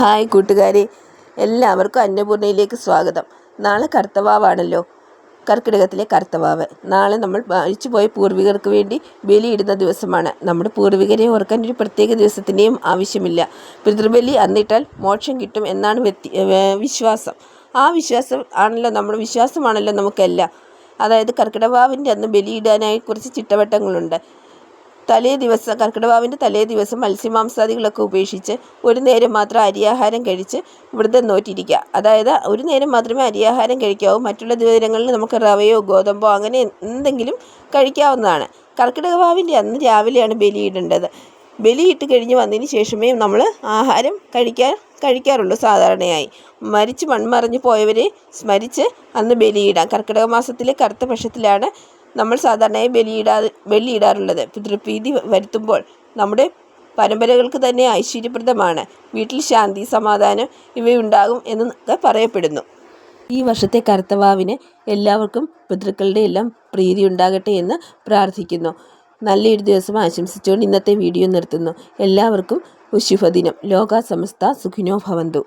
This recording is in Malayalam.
ഹായ് കൂട്ടുകാരെ, എല്ലാവർക്കും അന്നപൂർണയിലേക്ക് സ്വാഗതം. നാളെ കർത്തവാവാണല്ലോ, കർക്കിടകത്തിലെ കർത്തവാവ്. നാളെ നമ്മൾ മരിച്ചുപോയ പൂർവികർക്ക് വേണ്ടി ബലിയിടുന്ന ദിവസമാണ്. നമ്മുടെ പൂർവികരെ ഓർക്കാൻ ഒരു പ്രത്യേക ദിവസത്തിൻ്റെയും ആവശ്യമില്ല. പിതൃബലി അന്നിട്ടാൽ മോക്ഷം കിട്ടും എന്നാണ് വിശ്വാസം. ആ വിശ്വാസമാണല്ലോ നമുക്കെല്ലാം. അതായത് കർക്കിടവാവിൻ്റെ അന്ന് ബലിയിടാനായി കുറച്ച് ചിട്ടവട്ടങ്ങളുണ്ട്. കർക്കിടവാവിൻ്റെ തലേ ദിവസം മത്സ്യമാംസാദികളൊക്കെ ഉപേക്ഷിച്ച് ഒരു നേരം മാത്രം അരിയാഹാരം കഴിച്ച് വ്രതം നോറ്റിരിക്കുക. അതായത് ഒരു നേരം മാത്രമേ അരിയാഹാരം കഴിക്കാവൂ. മറ്റുള്ള ദിവസങ്ങളിൽ നമുക്ക് റവയോ ഗോതമ്പോ അങ്ങനെ എന്തെങ്കിലും കഴിക്കാവുന്നതാണ്. കർക്കിടകവാവിൻ്റെ അന്ന് രാവിലെയാണ് ബലിയിടേണ്ടത്. ബലിയിട്ട് കഴിഞ്ഞ് വന്നതിന് ശേഷമേ നമ്മൾ ആഹാരം കഴിക്കാറുള്ളൂ. സാധാരണയായി മൺമറഞ്ഞു പോയവരെ സ്മരിച്ച് അന്ന് ബലിയിടാം. കർക്കിടക മാസത്തിലെ കറുത്ത പക്ഷത്തിലാണ് നമ്മൾ സാധാരണയായി ബലിയിടാറുള്ളത്. പിതൃപ്രീതി വരുത്തുമ്പോൾ നമ്മുടെ പരമ്പരകൾക്ക് തന്നെ ഐശ്വര്യപ്രദമാണ്. വീട്ടിൽ ശാന്തി, സമാധാനം ഇവയുണ്ടാകും എന്നൊക്കെ പറയപ്പെടുന്നു. ഈ വർഷത്തെ കർത്തവാവിന് എല്ലാവർക്കും പിതൃക്കളുടെ എല്ലാം പ്രീതി ഉണ്ടാകട്ടെ എന്ന് പ്രാർത്ഥിക്കുന്നു. നല്ലൊരു ദിവസം ആശംസിച്ചുകൊണ്ട് ഇന്നത്തെ വീഡിയോ നിർത്തുന്നു. എല്ലാവർക്കും ശുഭദിനം. ലോകാ സമസ്ത സുഖിനോ ഭവന്തു.